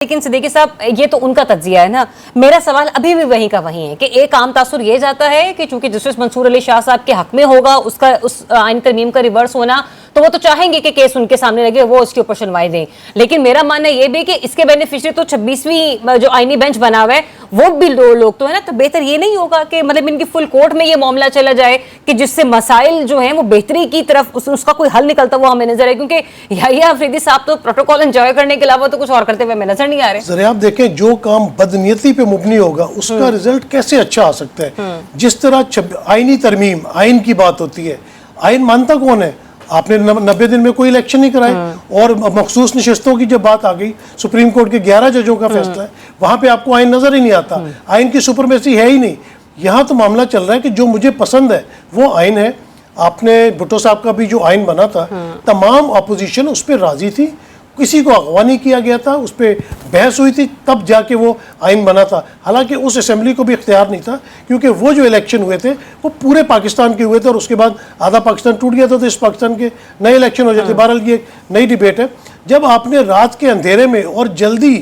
لیکن صدیقی صاحب یہ تو ان کا تجزیہ ہے نا، میرا سوال ابھی بھی وہیں کا وہیں ہے کہ ایک عام تاثر یہ جاتا ہے کہ چونکہ جسٹس منصور علی شاہ صاحب کے حق میں ہوگا اس آئین ترمیم کا ریورس ہونا، تو وہ تو چاہیں گے کہ کیس ان کے سامنے لگے، وہ اس کے اوپر سنوائی دیں. لیکن میرا ماننا یہ بھی کہ اس کے بینیفیشری تو 26ویں جو آئینی بینچ بنا ہوا ہے وہ بھی لوگ تو ہے نا، تو بہتر یہ نہیں ہوگا کہ مطلب ان کی فل کورٹ میں یہ معاملہ چلا جائے کہ جس سے مسائل جو ہیں وہ بہتری کی طرف اس کا کوئی حل نکلتا ہوا ہمیں نظر آئے، کیونکہ یحییٰ آفریدی صاحب تو پروٹوکول انجوائے کرنے کے علاوہ تو کچھ اور کرتے ہوئے ہمیں نظر نہیں آ رہے. ذرا آپ دیکھیں جو کام بدنیتی پہ مبنی ہوگا اس کا رزلٹ کیسے اچھا آ سکتا ہے. جس طرح آئینی ترمیم آئین کی بات ہوتی ہے، آئین مانتا کون ہے؟ آپ نے 90 دن میں کوئی الیکشن نہیں کرائے. اور مخصوص نشستوں کی جب بات آ گئی، سپریم کورٹ کے 11 ججوں کا فیصلہ ہے، وہاں پہ آپ کو آئین نظر ہی نہیں آتا. آئین کی سپرمیسی ہے ہی نہیں. یہاں تو معاملہ چل رہا ہے کہ جو مجھے پسند ہے وہ آئین ہے. آپ نے بھٹو صاحب کا بھی جو آئین بنا تھا، تمام اپوزیشن اس پہ راضی تھی، کسی کو اغوا نہیں کیا گیا تھا، اس پہ بحث ہوئی تھی، تب جا کے وہ آئین بنا تھا. حالانکہ اس اسمبلی کو بھی اختیار نہیں تھا، کیونکہ وہ جو الیکشن ہوئے تھے وہ پورے پاکستان کے ہوئے تھے، اور اس کے بعد آدھا پاکستان ٹوٹ گیا تھا، تو اس پاکستان کے نئے الیکشن ہو جاتے. بہرحال یہ ایک نئی ڈیبیٹ ہے. جب آپ نے رات کے اندھیرے میں اور جلدی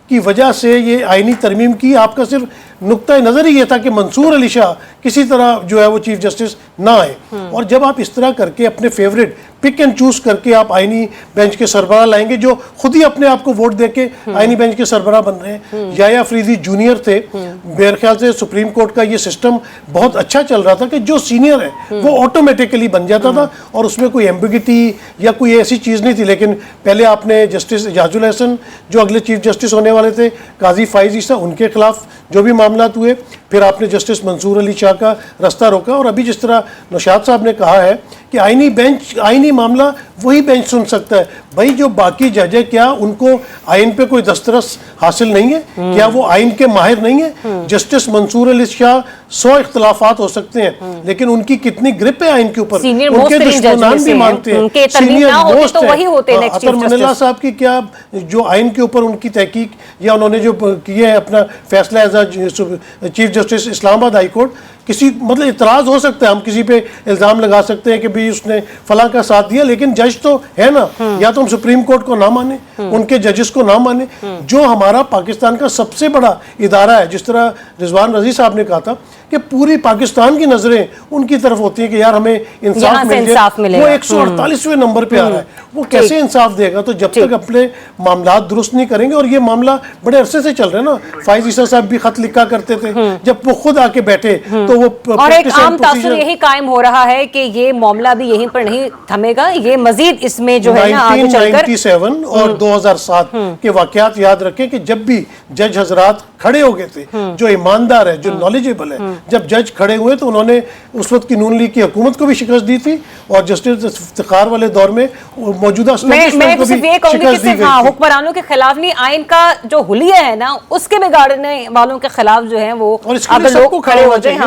کی وجہ سے یہ آئینی ترمیم کی، آپ کا صرف نقطۂ نظر ہی یہ تھا کہ منصور علی شاہ کسی طرح جو ہے وہ چیف جسٹس نہ آئے. اور جب آپ اس طرح کر کے اپنے فیوریٹ پک اینڈ چوز کر کے آپ آئینی بینچ کے سربراہ لائیں گے، جو خود ہی اپنے آپ کو ووٹ دے کے آئینی بینچ کے سربراہ بن رہے ہیں. یحییٰ آفریدی جونیئر تھے. میرے خیال سے سپریم کورٹ کا یہ سسٹم بہت اچھا چل رہا تھا کہ جو سینئر ہے وہ آٹومیٹیکلی بن جاتا تھا، اور اس میں کوئی ایمبیگیٹی یا کوئی ایسی چیز نہیں تھی. لیکن پہلے آپ نے جسٹس اعجاز الحسن جو اگلے چیف جسٹس ہونے والے تھے، قاضی فائز عیسیٰ، ان کے خلاف جو بھی معاملات ہوئے، پھر آپ نے جسٹس منصور علی شاہ کا رستہ روکا. اور ابھی جس طرح نوشاد صاحب نے کہا ہے کہ آئینی معاملہ وہی بینچ سن سکتا ہے. بھائی جو باقی جج ہے، کیا ان کو آئین پہ کوئی دسترس حاصل نہیں ہے؟ کیا وہ آئین کے ماہر نہیں ہیں؟ جسٹس منصور علی شاہ 100 اختلافات ہو سکتے ہیں، لیکن ان کی کتنی گرپ ہے آئین کے اوپر، ان کے دشمنان بھی مانتے ہیں. سینئر موسٹ ہے. عطر من اللہ صاحب کی کیا جو آئین کے اوپر ان کی تحقیق یا انہوں نے جو کیے ہیں اپنا فیصلہ ایز اے چیف جسٹس اسلام آباد ہائی کورٹ، کسی مطلب اعتراض ہو سکتا ہے، ہم کسی پہ الزام لگا سکتے ہیں کہ بھی اس نے فلاں کا ساتھ دیا، لیکن جج تو ہے نا. یا تو ہم سپریم کورٹ کو نہ مانیں، ان کے ججز کو نہ مانیں. جو ہمارا پاکستان کا سب سے بڑا ادارہ ہے، جس طرح رضوان رضی صاحب نے کہا تھا کہ پوری پاکستان کی نظریں ان کی طرف ہوتی ہیں کہ یار ہمیں انصاف ملے، وہ 148ویں نمبر پہ آ رہا ہے. وہ کیسے انصاف دے گا؟ تو جب تک اپنے معاملات درست نہیں کریں گے، اور یہ معاملہ بڑے عرصے سے چل رہا ہے نا. فائز عیسیٰ صاحب بھی خط لکھا کرتے تھے، جب وہ خود آ کے بیٹھے تو وہ اور ایک عام تاثر یہی قائم ہو رہا ہے کہ یہ معاملہ بھی یہیں پر نہیں تھمے گا، یہ مزید اس میں جو ہے نا آگے چل کر 1997 اور 2007 کے واقعات یاد رکھیں کہ جب بھی جج حضرات کھڑے ہو گئے تھے، جو ایماندار ہے، جو نالجیبل ہے، جب جج کھڑے ہوئے تو انہوں نے اس وقت کی نون لیگ کی حکومت کو بھی شکست دی تھی، اور جسٹس افتخار والے دور میں موجودہ اسٹیبلشمنٹ کو بھی شکست دی گئی. حکمرانوں کے خلاف نہیں، آئین کا جو حلیہ ہے نا اس کے بگاڑنے والوں کے خلاف جو ہیں وہ اگر لوگ کھڑے ہو جائیں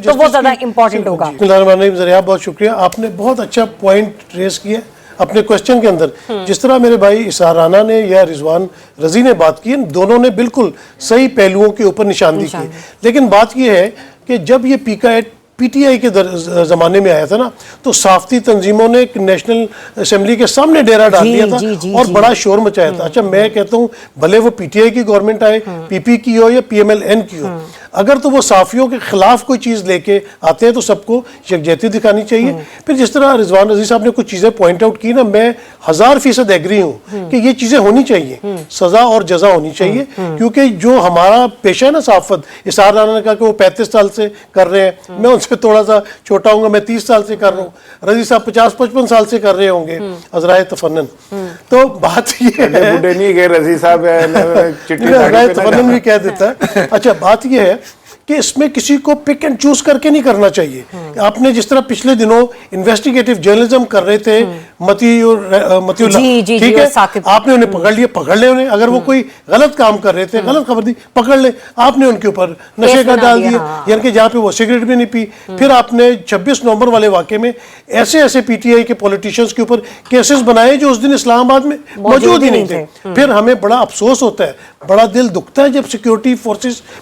تو وہ زیادہ امپورٹنٹ ہوگا. بسم اللہ الرحمن الرحیم. ذریعہ بہت شکریہ، آپ نے بہت اچھا پوائنٹ ریز کیا اپنے کوسچن کے اندر. جس طرح میرے بھائی اسحار رانا نے یا رضوان رضی نے بات کی، دونوں نے بالکل صحیح پہلوؤں کے اوپر نشاندہی کی. لیکن بات یہ ہے کہ جب یہ پیکا ایٹ پی ٹی آئی کے زمانے میں آیا تھا نا، تو صحافتی تنظیموں نے ایک نیشنل اسمبلی کے سامنے ڈیرا ڈال دیا تھا اور بڑا شور مچایا تھا. اچھا میں کہتا ہوں بھلے وہ پی ٹی آئی کی گورنمنٹ آئے، پی پی کی ہو یا پی ایم ایل این کی ہو، اگر تو وہ صحافیوں کے خلاف کوئی چیز لے کے آتے ہیں تو سب کو یکجہتی دکھانی چاہیے. پھر جس طرح رضوان رضی صاحب نے کچھ چیزیں پوائنٹ آؤٹ کی نا، میں 1000% ایگری ہوں کہ یہ چیزیں ہونی چاہیے، سزا اور جزا ہونی چاہیے. کیونکہ جو ہمارا پیشہ ہے نا صحافت، اسحار رانا نے کہا کہ وہ 35 سال سے کر رہے ہیں، میں ان سے تھوڑا سا چھوٹا ہوں گا، میں 30 سال سے کر رہا ہوں. رضی صاحب 50-55 سال سے کر رہے ہوں گے عذرائے تفنن. تو بات یہ ہے، رضی صاحب عذرائے تفنن بھی کہہ دیتا ہے. اچھا بات یہ ہے کہ اس میں کسی کو پک اینڈ چوز کر کے نہیں کرنا چاہیے. آپ نے جس طرح پچھلے دنوں انویسٹیگیٹو جرنلزم کر رہے تھے متی اللہ، ٹھیک ہے، آپ نے انہیں پکڑ لیا، پکڑ لے انہیں. اگر وہ کوئی غلط کام کر رہے تھے، غلط خبر دی، پکڑ لے. آپ نے ان کے اوپر نشے کا ڈال دیا، یعنی کہ جہاں پہ وہ سگریٹ بھی نہیں پی. پھر آپ نے 26 نومبر والے واقعے میں ایسے پی ٹی آئی کے پولیٹیشینز کے اوپر کیسز بنائے جو اس دن اسلام آباد میں موجود ہی نہیں تھے. پھر ہمیں بڑا افسوس ہوتا ہے، بڑا دل دکھتا ہے جب سیکیورٹی فورسز